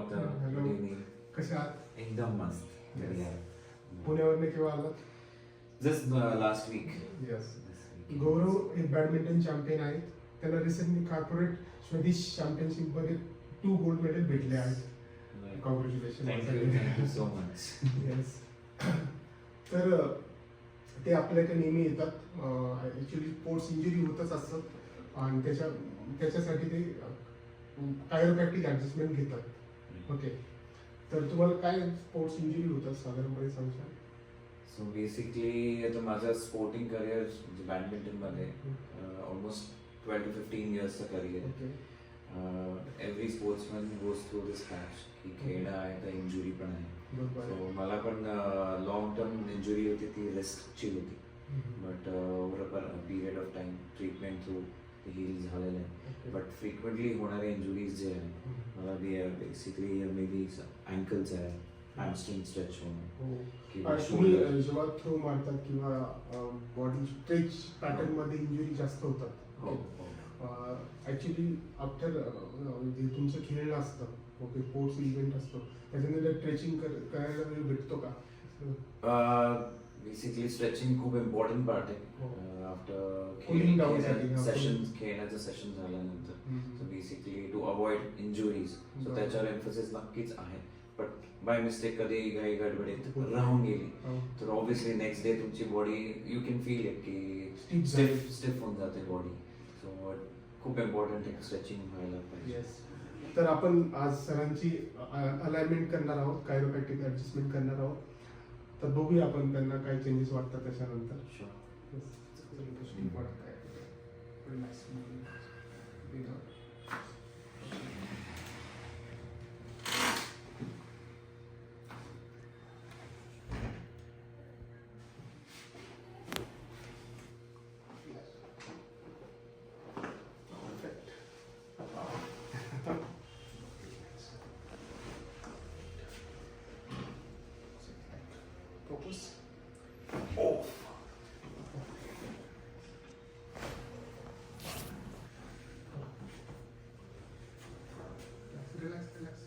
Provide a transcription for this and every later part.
Sir. Hello. Good evening. कसे आहात? एकदम मस्त. बढिया. पुण्यावरनं केव्हा आलात? Just last week. Yes. Gaurav एक बॅडमिंटन चॅम्पियन आहेत. त्यांना रिसेंटली कॉर्पोरेट स्वेडिश चॅम्पियनशिप मध्ये 2 गोल्ड मेडल भेटले आहेत. Congratulation. Thank you so much. Yes. तर ते आपल्याकडे नेहमी येतात. ॲक्च्युली स्पोर्ट्स इंजुरी होतच असतात आणि त्याच्यासाठी ते कायरोप्रॅक्टिक ॲडजस्टमेंट घेतात. ओके. तर तुम्हाला काय स्पोर्ट्स इंजुरी होतात साधारणपणे सांगशाल? सो बेसिकली आता माझं स्पोर्टिंग करिअर म्हणजे बॅडमिंटनमध्ये ऑलमोस्ट 12 to 15 इयर्सचं career. Okay. Every sportsman goes through this patch की खेळणं आहे तर इंजुरी पण आहे. सो मला पण लॉंग टर्म इंजुरी होती ती रिस्कची होती. But over a period of time treatment through ते हील झालेलं आहे. बट फ्रिक्वेंटली होणारे इंजुरीज जे आहे मला बेसिकली मे बी अँकल्स आहे, हॅमस्ट्रिंग स्ट्रेच होणं किंवा तुम्ही जेव्हा थ्रो मारतात किंवा बॉडी स्ट्रेच पॅटर्न मध्ये इंजुरी जास्त होतात. ॲक्च्युली आफ्टर जे तुमचं खेळणं असतं, ओके, स्पोर्ट्स इव्हेंट असतो, त्याच्यानंतर स्ट्रेचिंग करायला वेळ भेटतो का? बेसिकली स्ट्रेचिंग खूप इम्पॉर्टंट पार्ट आहे आफ्टर Cooling down साठी. खेळण्याचं सेशन झाल्यानंतर. So basically to avoid injuries, so त्याच्यावर एम्फसिस नक्कीच आहे. बट बाय मिस्टेक कधी काही गडबडीत राहून गेली तर ऑब्व्हियसली नेक्स्ट डे तुमची body you can feel it की स्टिफ होऊन जाते बॉडी. सो खूप इम्पॉर्टंट आहे स्ट्रेचिंग व्हायला पाहिजे. येस. तर आपण आज सरांची अलाइनमेंट करणार आहोत, कायरोप्रॅक्टिक ॲडजस्टमेंट करणार आहोत. तर बघूया आपण त्यांना काय चेंजेस वाटतात त्याच्यानंतर. Sure. Focus. Relax, relax.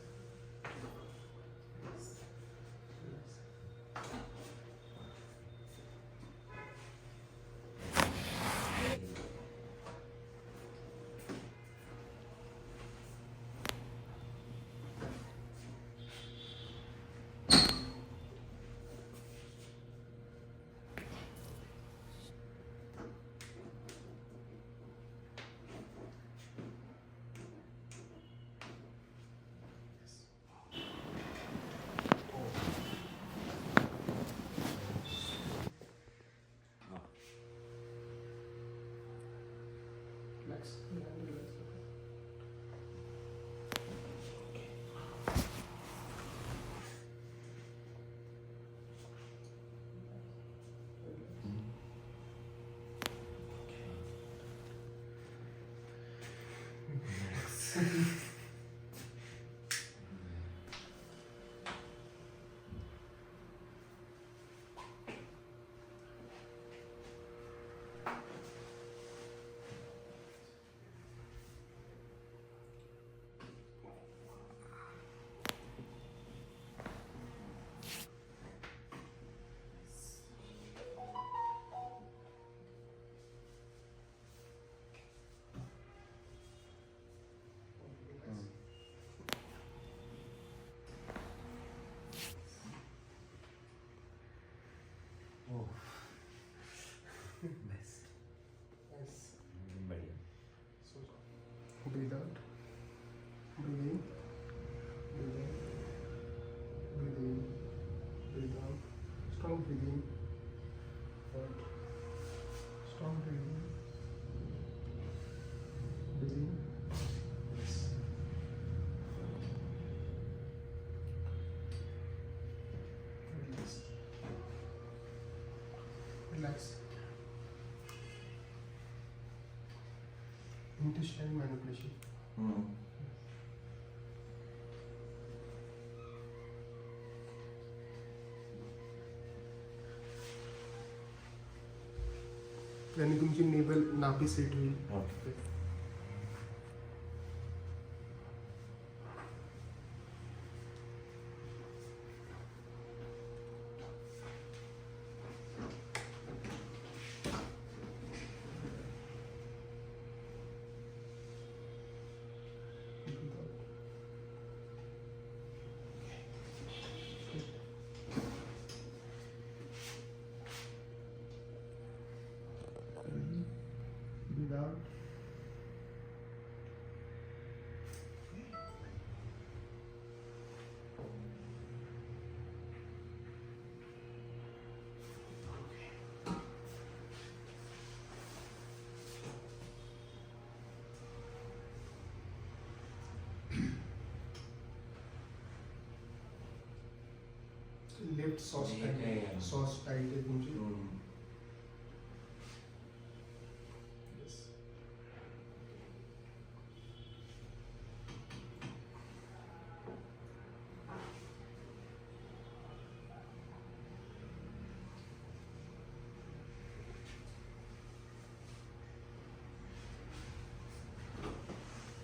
Relax. Relax. Best. Nice. बढिया. So, breathe out. Breathe in. Breathe in. Breathe in. Breathe out. Strong breathing. Out. Strong breathing. Breathe in. Yes. Release. Relax. Intestinal manipulation. यानी तुमची नेबल नाभी set होईल. Okay. Left sauce हे tight काय आहे. Sauce tight आहे तुमची. हम्म. Yes.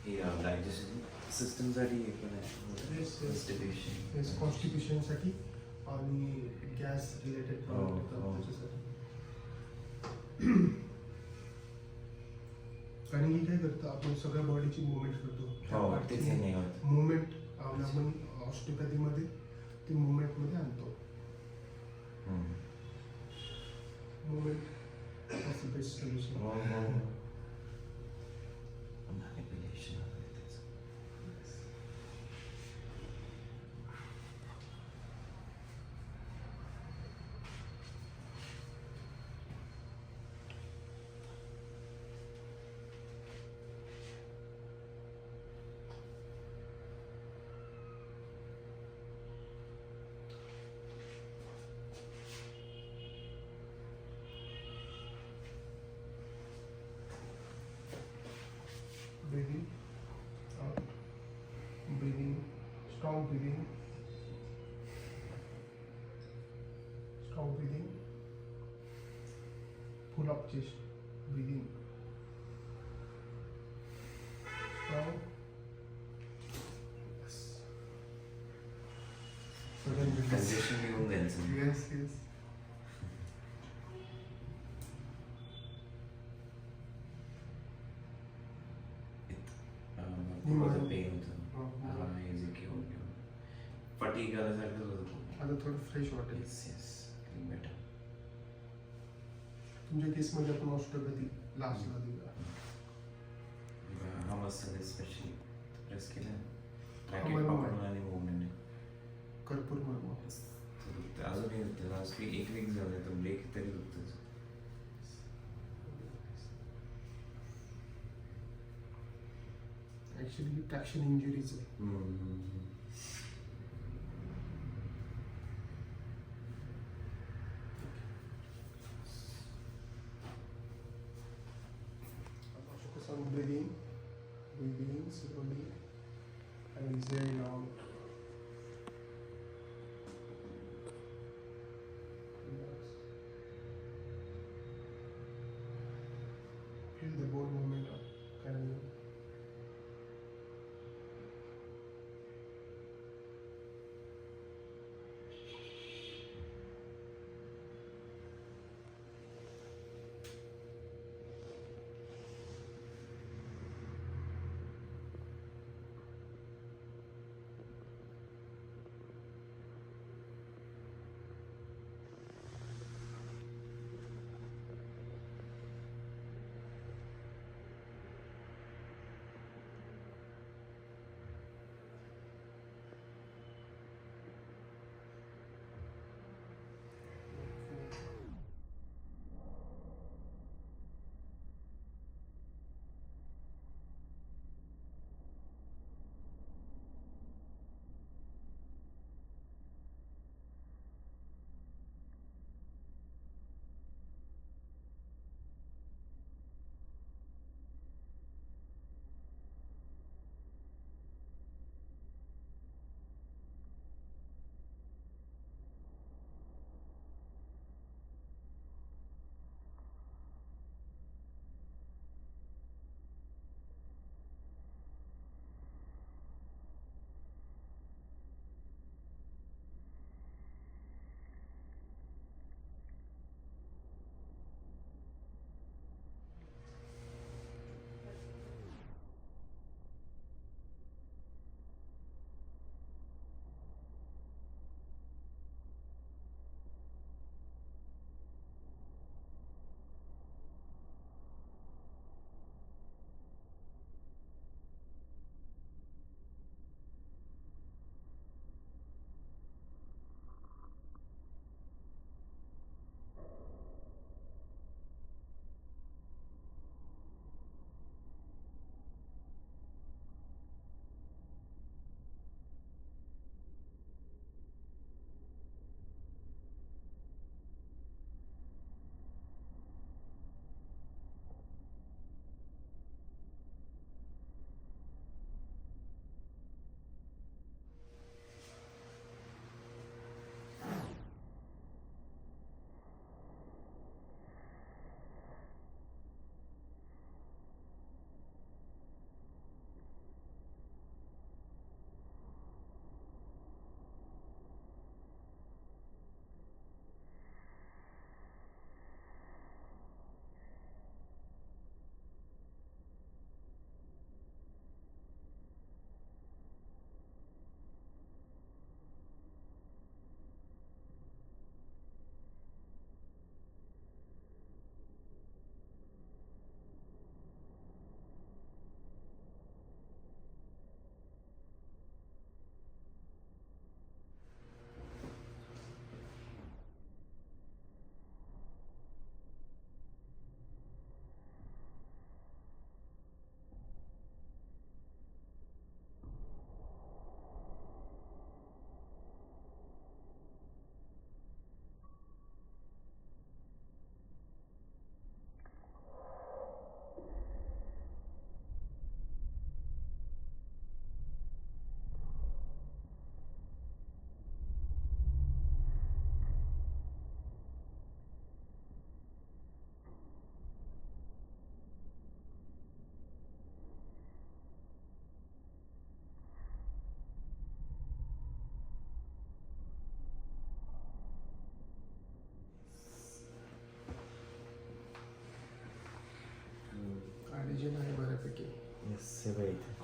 हे digestion सिस्टमसाठी हे पण आहे Yes, yes. Constipation. Yes, कॉन्स्टिपेशनसाठी आणि गॅस रिलेटेड हो, प्रॉब्लेम हो. येतात त्याच्यासाठी. आणि हे काय करतं, आपण सगळ्या बॉडीची मुवमेंट करतो. हो तिथे नाही होत. मुवमेंट आपण ऑस्टिओपॅथीमध्ये ती मुवमेंटमध्ये आणतो. हम्म. Movement of the best solution. हो हो Manipulation वगैरे त्याचं. Breathing out, breathing, strong breathing, strong breathing, full up chest, breathing, strong, yes, sudden release. Congestion घेऊन द्यायचं. Yes, yes. माझं पेन होतं. हो, हो. हा हे जे घेऊन घेऊन फटीग आल्यासारखं होतं. आता थोडं फ्रेश वाटेल. Yes yes better. तुमच्या केसमध्ये आपण ऑस्ट्रोपॅथी लास्टला देऊया. हा मस्त स्पेशली प्रेस केलं हा, रॅकेट बरोबर. पकडून आणि मुवमेंट कर्पूर मर्म. अजूनही दुखतं. लास्ट वीक एक वीक झालं तर ब्रेक तरी दुखतं. ऍक्च्युली ही ट्रॅक्शन इंजुरीच आहे. Focus on breathing, breathing slowly and exhaling out. Relax. Feel the bone movement of cranium.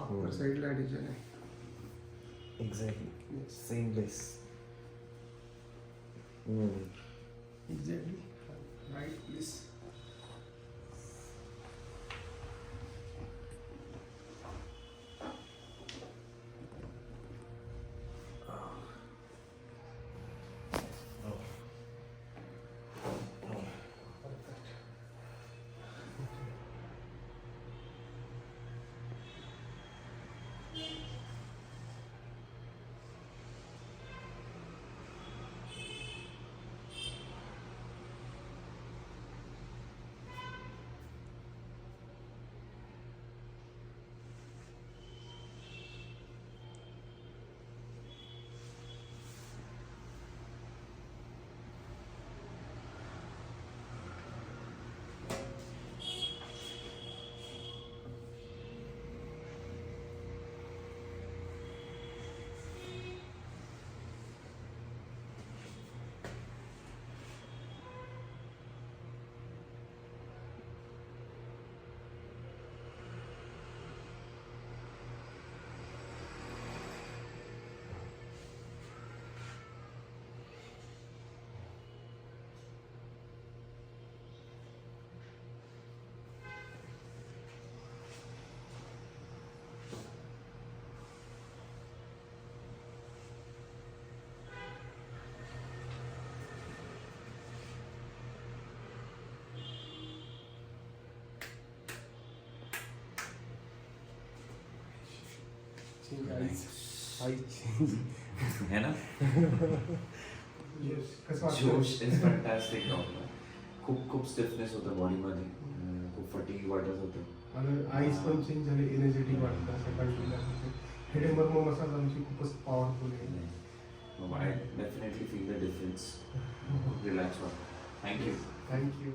Upper साईडला डिझाईन आहे. Exactly same place. Exactly right place. है ना. कसं वाटतं? जोश इज फॅन्टॅस्टिक. खूप खूप स्टिफनेस होतं बॉडीमध्ये, खूप फटीग वाटत होतं. आणि आईज पण चेंज झाले, एनर्जेटिक वाटतं सकाळी. हेडेमर्म मसाज आमची खूपच पॉवरफुल आहे. आय definitely feel the difference. Relax वाटतं. थँक्यू. थँक्यू.